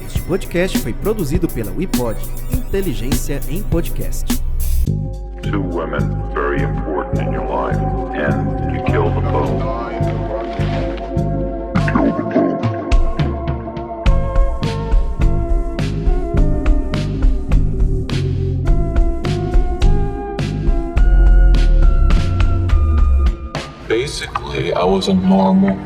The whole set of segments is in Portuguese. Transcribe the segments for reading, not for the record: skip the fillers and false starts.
Este podcast foi produzido pela WePod, Inteligência em Podcast. Two women very important in your life, and you kill them both. Basically, I was a normal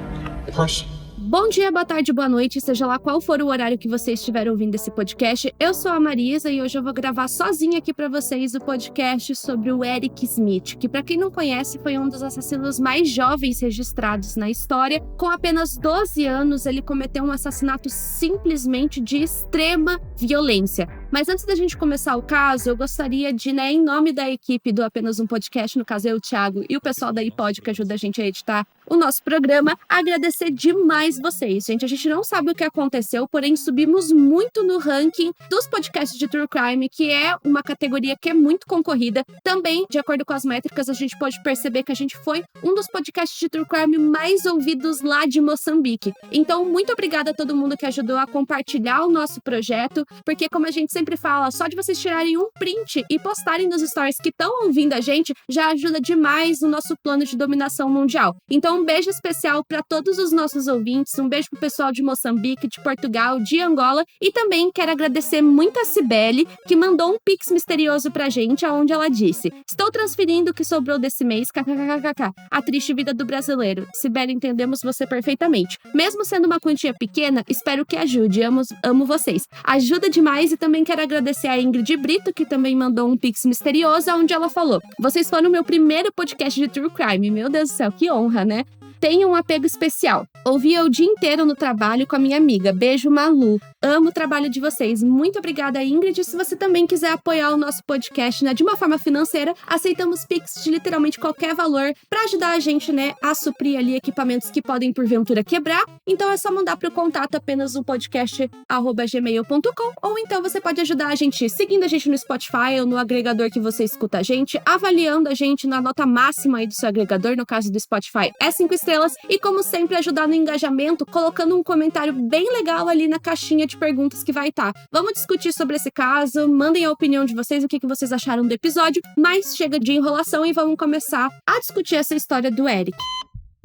person. Bom dia, boa tarde, boa noite, seja lá qual for o horário que vocês estiverem ouvindo esse podcast. Eu sou a Marisa e hoje eu vou gravar sozinha aqui pra vocês o podcast sobre o Eric Smith, que pra quem não conhece foi um dos assassinos mais jovens registrados na história. Com apenas 12 anos, ele cometeu um assassinato simplesmente de extrema violência. Mas antes da gente começar o caso, eu gostaria de, em nome da equipe do Apenas um Podcast, no caso eu, o Thiago, e o pessoal da iPod que ajuda a gente a editar o nosso programa, agradecer demais vocês. Gente, a gente não sabe o que aconteceu, porém subimos muito no ranking dos podcasts de True Crime, que é uma categoria que é muito concorrida. Também, de acordo com as métricas, a gente pode perceber que a gente foi um dos podcasts de True Crime mais ouvidos lá de Moçambique. Então, muito obrigada a todo mundo que ajudou a compartilhar o nosso projeto, porque como a gente sempre fala, só de vocês tirarem um print e postarem nos stories que estão ouvindo a gente, já ajuda demais no nosso plano de dominação mundial. Então, um beijo especial para todos os nossos ouvintes, um beijo pro pessoal de Moçambique, de Portugal, de Angola, e também quero agradecer muito a Cibele, que mandou um pix misterioso pra gente, onde ela disse: estou transferindo o que sobrou desse mês, kkkk, a triste vida do brasileiro. Cibele, entendemos você perfeitamente. Mesmo sendo uma quantia pequena, espero que ajude, amo vocês. Ajuda demais. E também quero agradecer a Ingrid Brito, que também mandou um pix misterioso, onde ela falou: vocês foram o meu primeiro podcast de True Crime. Meu Deus do céu, que honra, né? Tenho um apego especial. Ouvia o dia inteiro no trabalho com a minha amiga. Beijo, Malu. Amo o trabalho de vocês. Muito obrigada, Ingrid. Se você também quiser apoiar o nosso podcast, de uma forma financeira, aceitamos Pix de literalmente qualquer valor para ajudar a gente, a suprir ali equipamentos que podem, porventura, quebrar. Então é só mandar para o contato apenas um podcast@gmail.com, ou então você pode ajudar a gente seguindo a gente no Spotify ou no agregador que você escuta a gente, avaliando a gente na nota máxima aí do seu agregador, no caso do Spotify é 5 estrelas, e como sempre ajudar no engajamento, colocando um comentário bem legal ali na caixinha de perguntas que vai estar. Vamos discutir sobre esse caso, mandem a opinião de vocês, o que vocês acharam do episódio, mas chega de enrolação e vamos começar a discutir essa história do Eric.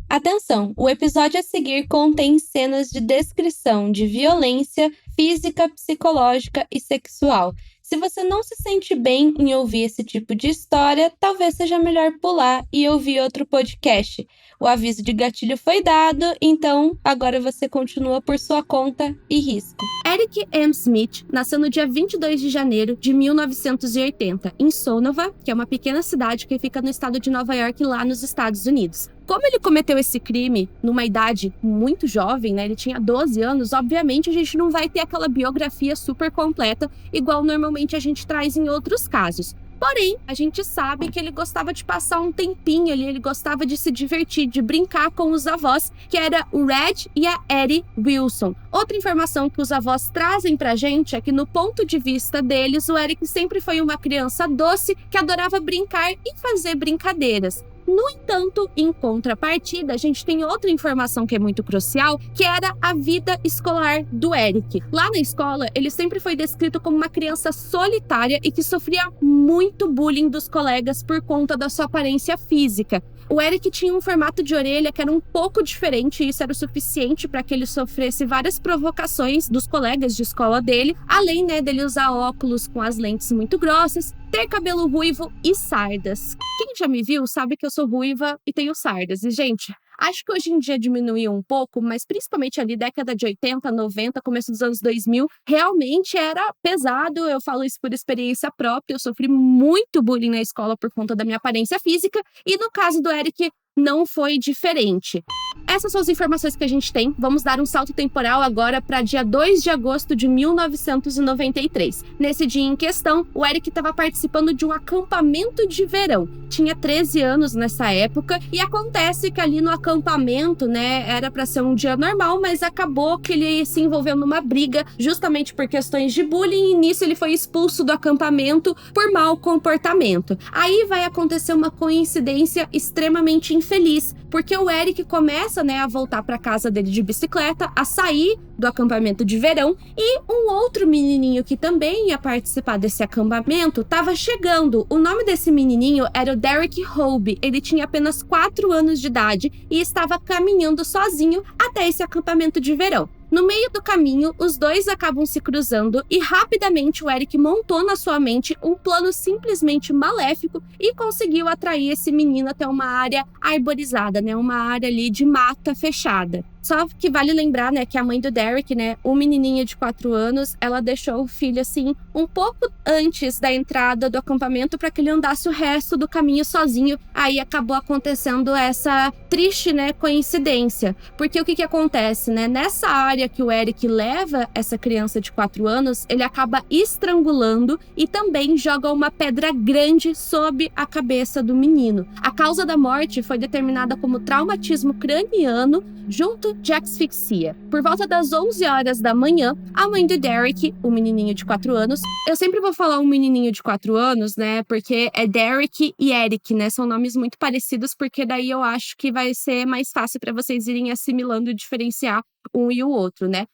Atenção, o episódio a seguir contém cenas de descrição de violência física, psicológica e sexual. Se você não se sente bem em ouvir esse tipo de história, talvez seja melhor pular e ouvir outro podcast. O aviso de gatilho foi dado, então agora você continua por sua conta e risco. Eric M. Smith nasceu no dia 22 de janeiro de 1980, em Sonova, que é uma pequena cidade que fica no estado de Nova York, lá nos Estados Unidos. Como ele cometeu esse crime numa idade muito jovem, ele tinha 12 anos, obviamente a gente não vai ter aquela biografia super completa, igual normalmente a gente traz em outros casos. Porém, a gente sabe que ele gostava de passar um tempinho ali, ele gostava de se divertir, de brincar com os avós, que era o Red e a Eddie Wilson. Outra informação que os avós trazem pra gente é que, no ponto de vista deles, o Eric sempre foi uma criança doce que adorava brincar e fazer brincadeiras. No entanto, em contrapartida, a gente tem outra informação que é muito crucial, que era a vida escolar do Eric. Lá na escola, ele sempre foi descrito como uma criança solitária e que sofria muito bullying dos colegas por conta da sua aparência física. O Eric tinha um formato de orelha que era um pouco diferente, e isso era o suficiente para que ele sofresse várias provocações dos colegas de escola dele, além dele usar óculos com as lentes muito grossas, ter cabelo ruivo e sardas. Quem já me viu sabe que eu sou ruiva e tenho sardas. E, gente, acho que hoje em dia diminuiu um pouco, mas principalmente ali década de 80, 90, começo dos anos 2000, realmente era pesado. Eu falo isso por experiência própria. Eu sofri muito bullying na escola por conta da minha aparência física. E no caso do Eric, não foi diferente. Essas são as informações que a gente tem. Vamos dar um salto temporal agora para dia 2 de agosto de 1993. Nesse dia em questão, o Eric estava participando de um acampamento de verão. Tinha 13 anos nessa época, e acontece que ali no acampamento, era para ser um dia normal, mas acabou que ele se envolveu numa briga justamente por questões de bullying, e nisso ele foi expulso do acampamento por mau comportamento. Aí vai acontecer uma coincidência extremamente infeliz, porque o Eric começa criança, né, a voltar para casa dele de bicicleta, a sair do acampamento de verão, e um outro menininho que também ia participar desse acampamento estava chegando. O nome desse menininho era o Derek Hobe. Ele tinha apenas 4 anos de idade e estava caminhando sozinho até esse acampamento de verão. No meio do caminho, os dois acabam se cruzando e rapidamente o Eric montou na sua mente um plano simplesmente maléfico e conseguiu atrair esse menino até uma área arborizada, né? Uma área ali de mata fechada. Só que vale lembrar, né, que a mãe do Derek, né, o menininho de 4 anos, ela deixou o filho, assim, um pouco antes da entrada do acampamento para que ele andasse o resto do caminho sozinho. Aí acabou acontecendo essa triste, né, coincidência. Porque o que acontece, né? Nessa área que o Eric leva essa criança de 4 anos, ele acaba estrangulando e também joga uma pedra grande sob a cabeça do menino. A causa da morte foi determinada como traumatismo craniano junto de asfixia. Por volta das 11 horas da manhã, a mãe do Derek, o menininho de 4 anos, eu sempre vou falar um menininho de 4 anos, né, porque é Derek e Eric, né, são nomes muito parecidos, porque daí eu acho que vai ser mais fácil para vocês irem assimilando e diferenciar um e o outro, né.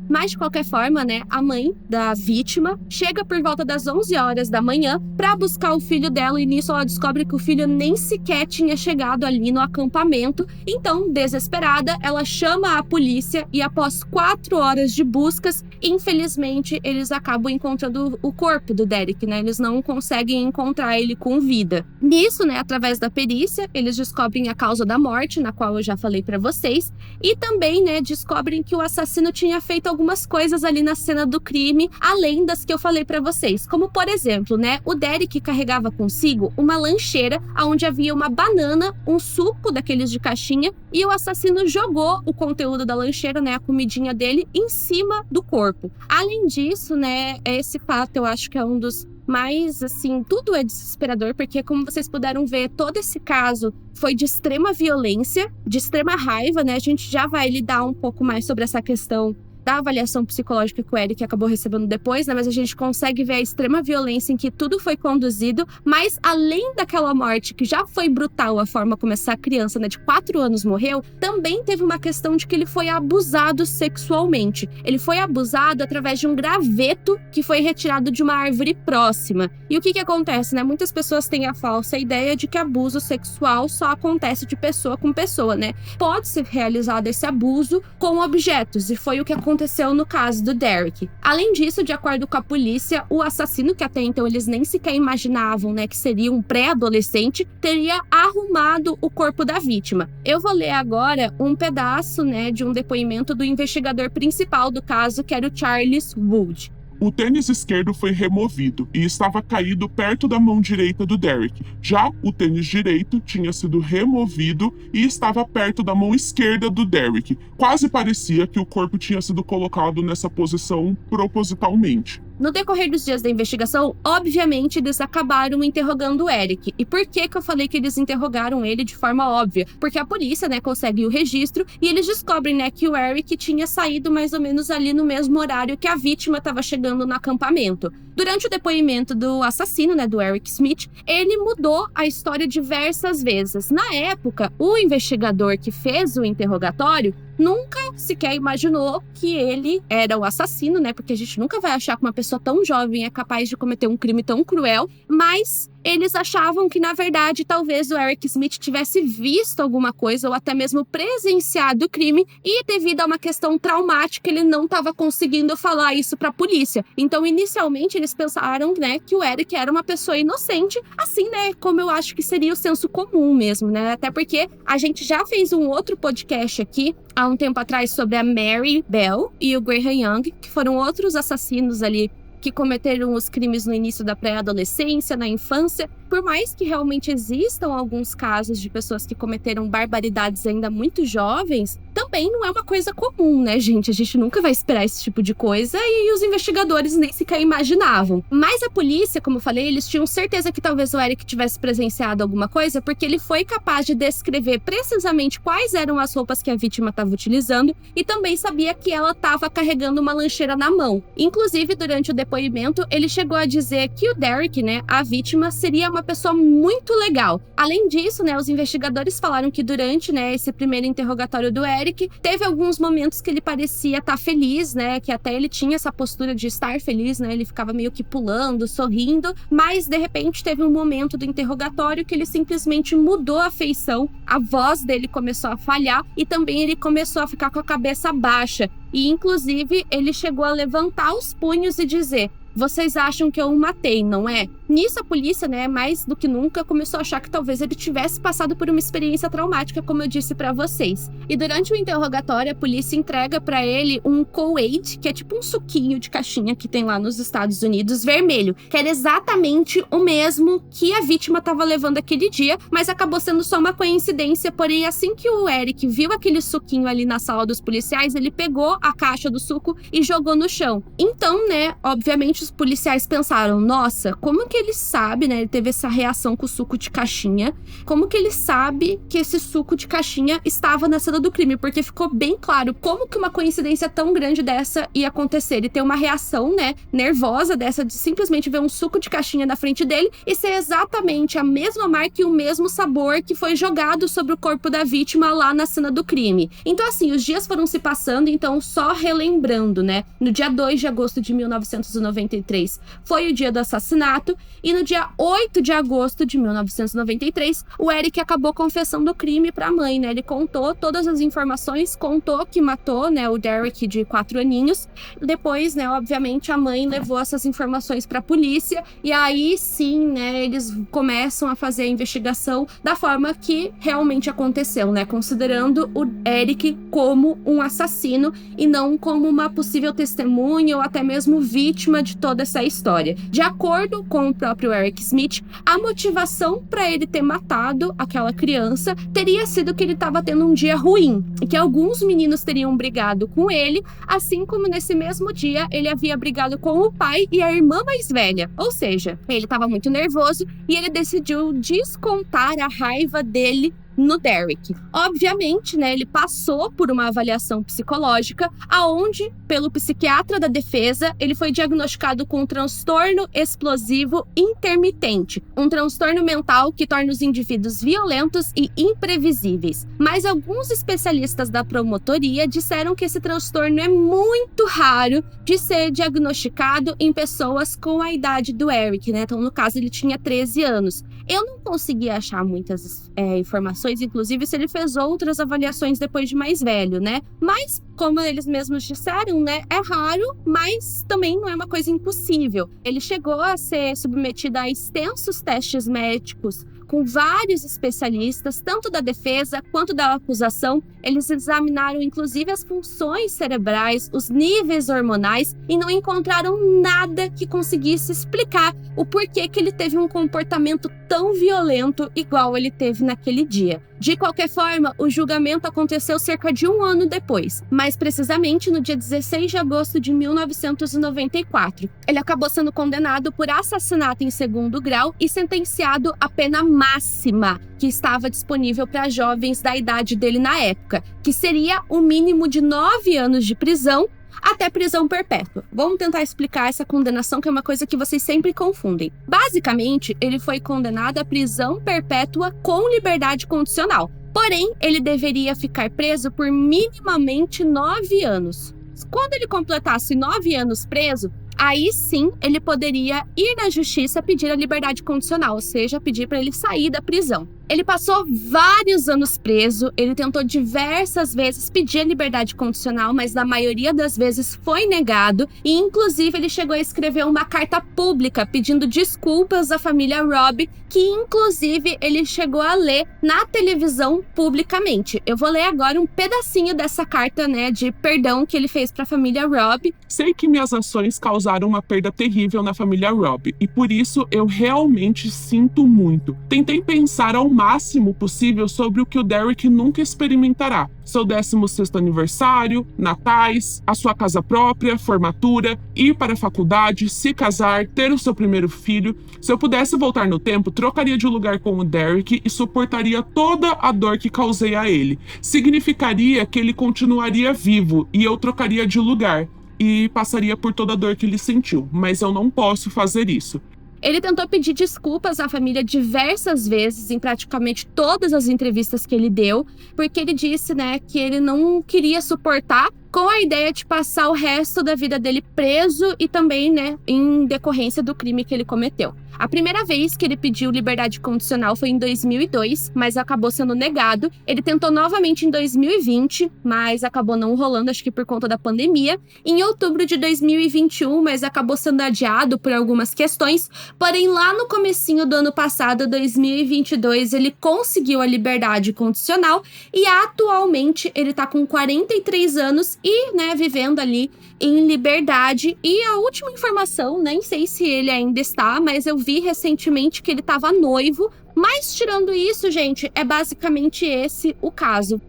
Mas, de qualquer forma, né, a mãe da vítima chega por volta das 11 horas da manhã para buscar o filho dela e nisso ela descobre que o filho nem sequer tinha chegado ali no acampamento. Então, desesperada, ela chama a polícia e após 4 horas de buscas, infelizmente, eles acabam encontrando o corpo do Derek, né? Eles não conseguem encontrar ele com vida. Nisso, né, através da perícia, eles descobrem a causa da morte, na qual eu já falei para vocês, e também, né, descobrem que o assassino tinha feito algumas coisas ali na cena do crime, além das que eu falei pra vocês. Como, por exemplo, né, o Derek carregava consigo uma lancheira onde havia uma banana, um suco daqueles de caixinha, e o assassino jogou o conteúdo da lancheira, né, a comidinha dele, em cima do corpo. Além disso, né, esse fato eu acho que é um dos mais, assim, tudo é desesperador, porque como vocês puderam ver, todo esse caso foi de extrema violência, de extrema raiva, né, a gente já vai lidar um pouco mais sobre essa questão da avaliação psicológica que o Eric acabou recebendo depois, né? Mas a gente consegue ver a extrema violência em que tudo foi conduzido, mas além daquela morte que já foi brutal, a forma como essa criança, né, de 4 anos morreu, também teve uma questão de que ele foi abusado sexualmente. Ele foi abusado através de um graveto que foi retirado de uma árvore próxima. E o que acontece, né? Muitas pessoas têm a falsa ideia de que abuso sexual só acontece de pessoa com pessoa, né? Pode ser realizado esse abuso com objetos, e foi o que aconteceu no caso do Derek. Além disso, de acordo com a polícia, o assassino, que até então eles nem sequer imaginavam, né, que seria um pré-adolescente, teria arrumado o corpo da vítima. Eu vou ler agora um pedaço, né, de um depoimento do investigador principal do caso, que era o Charles Wood. O tênis esquerdo foi removido e estava caído perto da mão direita do Derek. Já o tênis direito tinha sido removido e estava perto da mão esquerda do Derek. Quase parecia que o corpo tinha sido colocado nessa posição propositalmente. No decorrer dos dias da investigação, obviamente, eles acabaram interrogando o Eric. E por que eu falei que eles interrogaram ele de forma óbvia? Porque a polícia, né, consegue o registro e eles descobrem, né, que o Eric tinha saído mais ou menos ali no mesmo horário que a vítima estava chegando no acampamento. Durante o depoimento do assassino, né, do Eric Smith, ele mudou a história diversas vezes. Na época, o investigador que fez o interrogatório nunca sequer imaginou que ele era o assassino, né? Porque a gente nunca vai achar que uma pessoa tão jovem é capaz de cometer um crime tão cruel, mas eles achavam que, na verdade, talvez o Eric Smith tivesse visto alguma coisa ou até mesmo presenciado o crime e, devido a uma questão traumática, ele não estava conseguindo falar isso para a polícia. Então, inicialmente, eles pensaram, né, que o Eric era uma pessoa inocente, assim, né, como eu acho que seria o senso comum mesmo, né? Até porque a gente já fez um outro podcast aqui, há um tempo atrás, sobre a Mary Bell e o Graham Young, que foram outros assassinos ali que cometeram os crimes no início da pré-adolescência, na infância. Por mais que realmente existam alguns casos de pessoas que cometeram barbaridades ainda muito jovens, também não é uma coisa comum, né, gente? A gente nunca vai esperar esse tipo de coisa e os investigadores nem sequer imaginavam. Mas a polícia, como eu falei, eles tinham certeza que talvez o Eric tivesse presenciado alguma coisa, porque ele foi capaz de descrever precisamente quais eram as roupas que a vítima estava utilizando e também sabia que ela estava carregando uma lancheira na mão. Inclusive, durante o depoimento, ele chegou a dizer que o Derek, né, a vítima, seria uma uma pessoa muito legal. Além disso, né, os investigadores falaram que durante, né, esse primeiro interrogatório do Eric, teve alguns momentos que ele parecia estar feliz, né, que até ele tinha essa postura de estar feliz, né, ele ficava meio que pulando, sorrindo, mas de repente teve um momento do interrogatório que ele simplesmente mudou a feição, a voz dele começou a falhar e também ele começou a ficar com a cabeça baixa. E, inclusive, ele chegou a levantar os punhos e dizer: "Vocês acham que eu o matei, não é?" Nisso, a polícia, né, mais do que nunca, começou a achar que talvez ele tivesse passado por uma experiência traumática, como eu disse pra vocês. E durante o interrogatório, a polícia entrega pra ele um Kool-Aid, que é tipo um suquinho de caixinha que tem lá nos Estados Unidos, vermelho, que era exatamente o mesmo que a vítima estava levando aquele dia, mas acabou sendo só uma coincidência. Porém, assim que o Eric viu aquele suquinho ali na sala dos policiais, ele pegou a caixa do suco e jogou no chão. Então, né, obviamente, os policiais pensaram: nossa, como que ele sabe, né? Ele teve essa reação com o suco de caixinha. Como que ele sabe que esse suco de caixinha estava na cena do crime? Porque ficou bem claro como que uma coincidência tão grande dessa ia acontecer. Ele ter uma reação, né, nervosa dessa, de simplesmente ver um suco de caixinha na frente dele e ser exatamente a mesma marca e o mesmo sabor que foi jogado sobre o corpo da vítima lá na cena do crime. Então, assim, os dias foram se passando, então, só relembrando, né? No dia 2 de agosto de 1993 foi o dia do assassinato, e no dia 8 de agosto de 1993, o Eric acabou confessando o crime para a mãe, né? Ele contou todas as informações, contou que matou, né, o Derek de 4 aninhos. Depois, né, obviamente, a mãe levou essas informações para a polícia, e aí sim, né, eles começam a fazer a investigação da forma que realmente aconteceu, né? Considerando o Eric como um assassino e não como uma possível testemunha ou até mesmo vítima de toda essa história. De acordo com o próprio Eric Smith, a motivação para ele ter matado aquela criança teria sido que ele estava tendo um dia ruim, e que alguns meninos teriam brigado com ele, assim como nesse mesmo dia ele havia brigado com o pai e a irmã mais velha. Ou seja, ele estava muito nervoso e ele decidiu descontar a raiva dele no Derek. Obviamente, né, ele passou por uma avaliação psicológica, aonde, pelo psiquiatra da defesa, ele foi diagnosticado com um transtorno explosivo intermitente, um transtorno mental que torna os indivíduos violentos e imprevisíveis. Mas alguns especialistas da promotoria disseram que esse transtorno é muito raro de ser diagnosticado em pessoas com a idade do Eric, né? Então, no caso, ele tinha 13 anos. Eu não consegui achar muitas informações, inclusive se ele fez outras avaliações depois de mais velho, né? Mas, como eles mesmos disseram, né, é raro, mas também não é uma coisa impossível. Ele chegou a ser submetido a extensos testes médicos com vários especialistas, tanto da defesa quanto da acusação. Eles examinaram, inclusive, as funções cerebrais, os níveis hormonais, e não encontraram nada que conseguisse explicar o porquê que ele teve um comportamento tão violento igual ele teve naquele dia. De qualquer forma, o julgamento aconteceu cerca de 1 ano depois, mais precisamente no dia 16 de agosto de 1994. Ele acabou sendo condenado por assassinato em 2º grau e sentenciado à pena máxima que estava disponível para jovens da idade dele na época, que seria o mínimo de 9 anos de prisão até prisão perpétua. Vamos tentar explicar essa condenação, que é uma coisa que vocês sempre confundem. Basicamente, ele foi condenado à prisão perpétua com liberdade condicional. Porém, ele deveria ficar preso por minimamente 9 anos. Quando ele completasse 9 anos preso, aí sim ele poderia ir na justiça pedir a liberdade condicional, ou seja, pedir para ele sair da prisão. Ele passou vários anos preso, ele tentou diversas vezes pedir a liberdade condicional, mas na maioria das vezes foi negado, e inclusive ele chegou a escrever uma carta pública pedindo desculpas à família Robb, que inclusive ele chegou a ler na televisão publicamente. Eu vou ler agora um pedacinho dessa carta, né, de perdão que ele fez para a família Robb. Sei que minhas ações causaram uma perda terrível na família Robb, e por isso eu realmente sinto muito. Tentei pensar ao máximo possível sobre o que o Derek nunca experimentará. Seu 16º aniversário, natais, a sua casa própria, formatura, ir para a faculdade, se casar, ter o seu primeiro filho. Se eu pudesse voltar no tempo, trocaria de lugar com o Derek e suportaria toda a dor que causei a ele. Significaria que ele continuaria vivo e eu trocaria de lugar e passaria por toda a dor que ele sentiu, mas eu não posso fazer isso. Ele tentou pedir desculpas à família diversas vezes, em praticamente todas as entrevistas que ele deu, porque ele disse, né, que ele não queria suportar com a ideia de passar o resto da vida dele preso e também, né, em decorrência do crime que ele cometeu. A primeira vez que ele pediu liberdade condicional foi em 2002, mas acabou sendo negado. Ele tentou novamente em 2020, mas acabou não rolando, acho que por conta da pandemia. Em outubro de 2021, mas acabou sendo adiado por algumas questões. Porém, lá no comecinho do ano passado, 2022, ele conseguiu a liberdade condicional e atualmente ele tá com 43 anos e, né, vivendo ali em liberdade. E a última informação, nem sei se ele ainda está, mas eu vi recentemente que ele estava noivo. Mas tirando isso, gente, é basicamente esse o caso.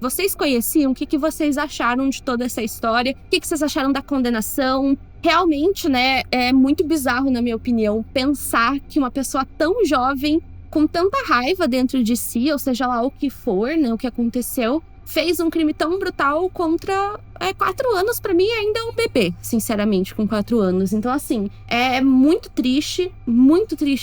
Vocês conheciam? O que vocês acharam de toda essa história? O que vocês acharam da condenação? Realmente, né, é muito bizarro, na minha opinião, pensar que uma pessoa tão jovem, com tanta raiva dentro de si, ou seja lá o que for, né, o que aconteceu, fez um crime tão brutal contra 4 anos. Pra mim ainda é um bebê, sinceramente, com 4 anos. Então, assim, é muito triste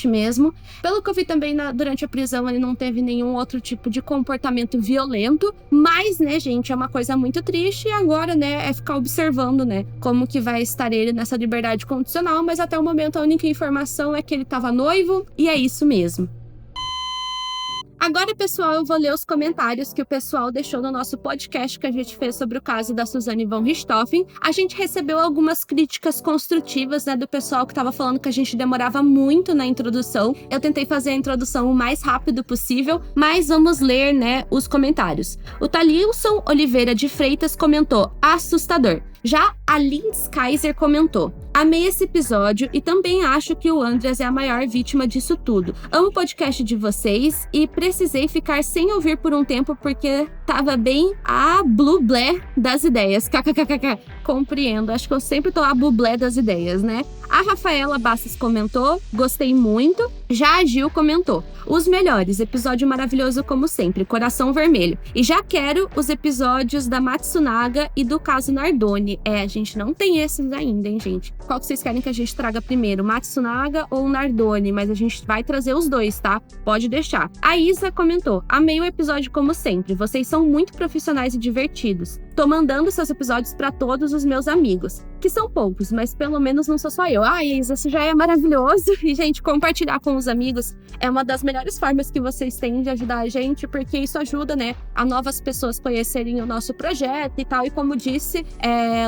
mesmo. Pelo que eu vi também durante a prisão, ele não teve nenhum outro tipo de comportamento violento. Mas, né, gente, é uma coisa muito triste. E agora, né, é ficar observando, né, como que vai estar ele nessa liberdade condicional. Mas até o momento a única informação é que ele tava noivo e é isso mesmo. Agora, pessoal, eu vou ler os comentários que o pessoal deixou no nosso podcast que a gente fez sobre o caso da Suzane von Richthofen. A gente recebeu algumas críticas construtivas, né, do pessoal que estava falando que a gente demorava muito na introdução. Eu tentei fazer a introdução o mais rápido possível, mas vamos ler, né, os comentários. O Thalilson Oliveira de Freitas comentou: assustador. Já a Linz Kaiser comentou: amei esse episódio e também acho que o Andreas é a maior vítima disso tudo. Amo o podcast de vocês e precisei ficar sem ouvir por um tempo porque tava bem a bublé das ideias. KKKK. Compreendo, acho que eu sempre tô a bublé das ideias, né? A Rafaela Bastos comentou: gostei muito. Já a Gil comentou: os melhores, episódio maravilhoso como sempre, coração vermelho. E já quero os episódios da Matsunaga e do caso Nardoni. A gente não tem esses ainda, hein, gente? Qual que vocês querem que a gente traga primeiro, Matsunaga ou Nardoni? Mas a gente vai trazer os dois, tá? Pode deixar. A Isa comentou: amei o episódio como sempre, vocês são muito profissionais e divertidos. Tô mandando seus episódios pra todos os meus amigos, que são poucos, mas pelo menos não sou só eu. Isa, isso já é maravilhoso. E, gente, compartilhar com os amigos é uma das melhores formas que vocês têm de ajudar a gente, porque isso ajuda, né, a novas pessoas conhecerem o nosso projeto e tal. E como disse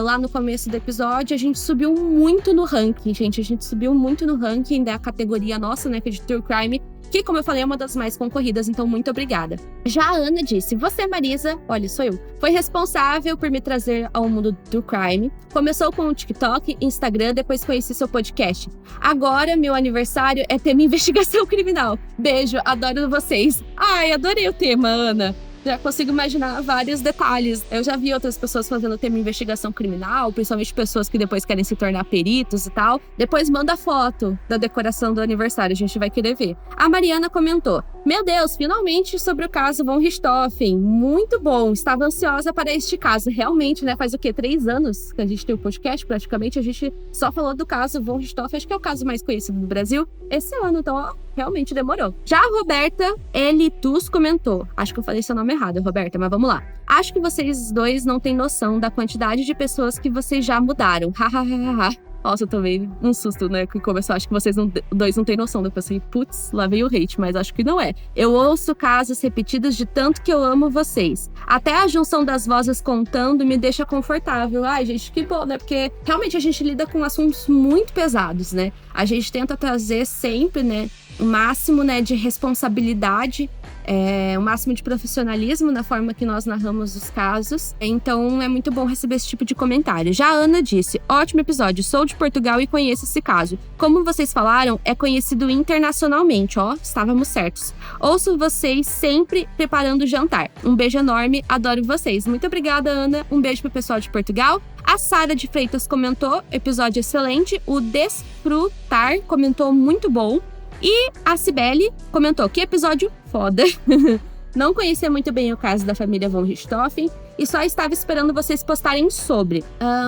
lá no começo do episódio, a gente subiu muito no ranking, gente. A gente subiu muito no ranking da categoria nossa, né, que é de True Crime, que, como eu falei, é uma das mais concorridas, então muito obrigada. Já a Ana disse: você, Marisa, olha, sou eu, foi responsável por me trazer ao mundo do crime. Começou com o TikTok, Instagram, depois conheci seu podcast. Agora, meu aniversário é tema investigação criminal. Beijo, adoro vocês. Ai, adorei o tema, Ana. Já consigo imaginar vários detalhes. Eu já vi outras pessoas fazendo tema investigação criminal, principalmente pessoas que depois querem se tornar peritos e tal. Depois manda foto da decoração do aniversário, a gente vai querer ver. A Mariana comentou: meu Deus, finalmente sobre o caso von Richthofen. Muito bom, estava ansiosa para este caso. Realmente, né, faz o quê? 3 anos que a gente tem o podcast, praticamente. A gente só falou do caso von Richthofen, acho que é o caso mais conhecido do Brasil esse ano, então, ó, realmente demorou. Já a Roberta Elitus comentou: acho que eu falei seu nome errado, Roberta, mas vamos lá. Acho que vocês dois não têm noção da quantidade de pessoas que vocês já mudaram. Hahaha. Nossa, eu tomei um susto, né, que começou. Acho que vocês dois não têm noção. Eu pensei, putz, lá veio o hate, mas acho que não é. Eu ouço casos repetidos de tanto que eu amo vocês. Até a junção das vozes contando me deixa confortável. Ai, gente, que bom, né? Porque realmente a gente lida com assuntos muito pesados, né? A gente tenta trazer sempre, né, o máximo, né, de responsabilidade, o máximo de profissionalismo na forma que nós narramos os casos. Então, é muito bom receber esse tipo de comentário. Já a Ana disse: ótimo episódio, sou de Portugal e conheço esse caso. Como vocês falaram, é conhecido internacionalmente, ó, estávamos certos. Ouço vocês sempre preparando o jantar. Um beijo enorme, adoro vocês. Muito obrigada, Ana. Um beijo pro pessoal de Portugal. A Sara de Freitas comentou: episódio excelente. O Desfrutar comentou: muito bom. E a Cibele comentou: que episódio foda. Não conhecia muito bem o caso da família von Richthofen e só estava esperando vocês postarem sobre.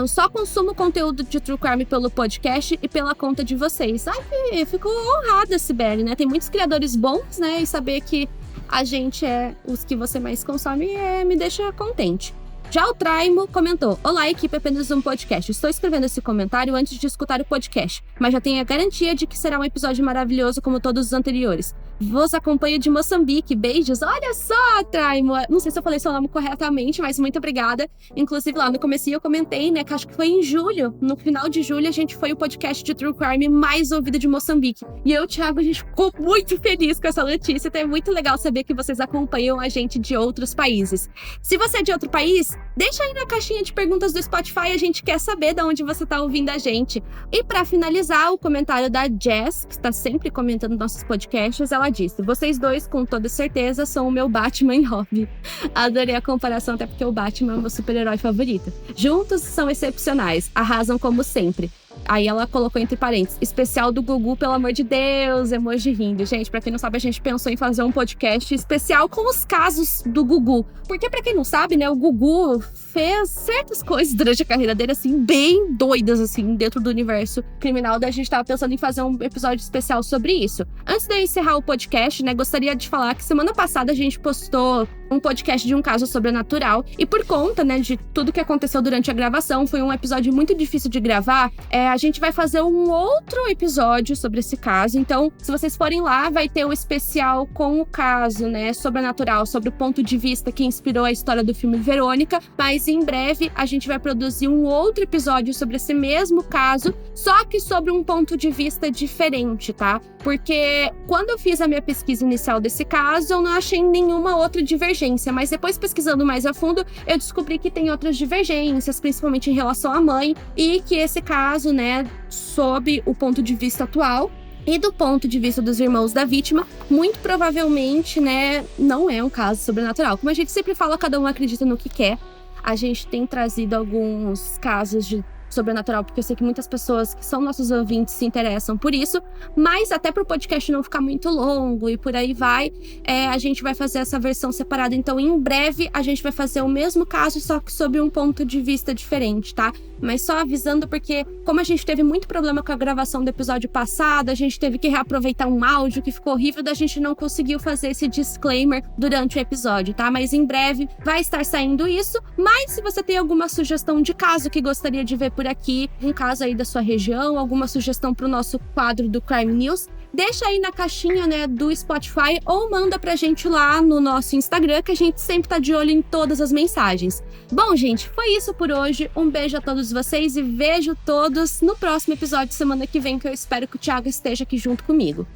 Só consumo conteúdo de True Crime pelo podcast e pela conta de vocês. Ai, fico honrada, Sibeli, né? Tem muitos criadores bons, né? E saber que a gente é os que você mais consome me deixa contente. Já o Traimo comentou: olá, equipe, apenas um podcast. Estou escrevendo esse comentário antes de escutar o podcast, mas já tenho a garantia de que será um episódio maravilhoso como todos os anteriores. Vos acompanho de Moçambique. Beijos. Olha só, Traimo. Não sei se eu falei seu nome corretamente, mas muito obrigada. Inclusive, lá no comecinho eu comentei, né, que acho que foi em julho. No final de julho, a gente foi o podcast de True Crime mais ouvido de Moçambique. E eu e o Thiago, a gente ficou muito feliz com essa notícia. Então é muito legal saber que vocês acompanham a gente de outros países. Se você é de outro país, deixa aí na caixinha de perguntas do Spotify. A gente quer saber de onde você tá ouvindo a gente. E pra finalizar, o comentário da Jess, que está sempre comentando nossos podcasts, ela disse: vocês dois, com toda certeza, são o meu Batman e Robin. Adorei a comparação, até porque o Batman é o meu super-herói favorito. Juntos são excepcionais, arrasam como sempre. Aí ela colocou entre parênteses: especial do Gugu, pelo amor de Deus, emoji rindo. Gente, pra quem não sabe, a gente pensou em fazer um podcast especial com os casos do Gugu. Porque pra quem não sabe, né, o Gugu fez certas coisas durante a carreira dele, assim, bem doidas, assim, dentro do universo criminal. Daí a gente tava pensando em fazer um episódio especial sobre isso. Antes de eu encerrar o podcast, né, gostaria de falar que semana passada a gente postou um podcast de um caso sobrenatural. E por conta, né, de tudo que aconteceu durante a gravação, foi um episódio muito difícil de gravar. A gente vai fazer um outro episódio sobre esse caso. Então, se vocês forem lá, vai ter o especial com o caso, né, sobrenatural, sobre o ponto de vista que inspirou a história do filme Verônica. Mas em breve a gente vai produzir um outro episódio sobre esse mesmo caso, só que sobre um ponto de vista diferente, tá? Porque quando eu fiz a minha pesquisa inicial desse caso, eu não achei nenhuma outra divergência, mas depois, pesquisando mais a fundo, eu descobri que tem outras divergências, principalmente em relação à mãe, e que esse caso, né, sob o ponto de vista atual e do ponto de vista dos irmãos da vítima, muito provavelmente, né, não é um caso sobrenatural. Como a gente sempre fala, cada um acredita no que quer. A gente tem trazido alguns casos de sobrenatural, porque eu sei que muitas pessoas que são nossos ouvintes se interessam por isso, mas até pro podcast não ficar muito longo e por aí vai, a gente vai fazer essa versão separada. Então, em breve, a gente vai fazer o mesmo caso, só que sob um ponto de vista diferente, tá? Mas só avisando, porque como a gente teve muito problema com a gravação do episódio passado, a gente teve que reaproveitar um áudio que ficou horrível, da gente não conseguiu fazer esse disclaimer durante o episódio, tá? Mas em breve vai estar saindo isso. Mas se você tem alguma sugestão de caso que gostaria de ver por aqui, um caso aí da sua região, alguma sugestão pro nosso quadro do Crime News, deixa aí na caixinha, né, do Spotify ou manda pra gente lá no nosso Instagram, que a gente sempre tá de olho em todas as mensagens. Bom, gente, foi isso por hoje. Um beijo a todos vocês e vejo todos no próximo episódio semana que vem, que eu espero que o Thiago esteja aqui junto comigo.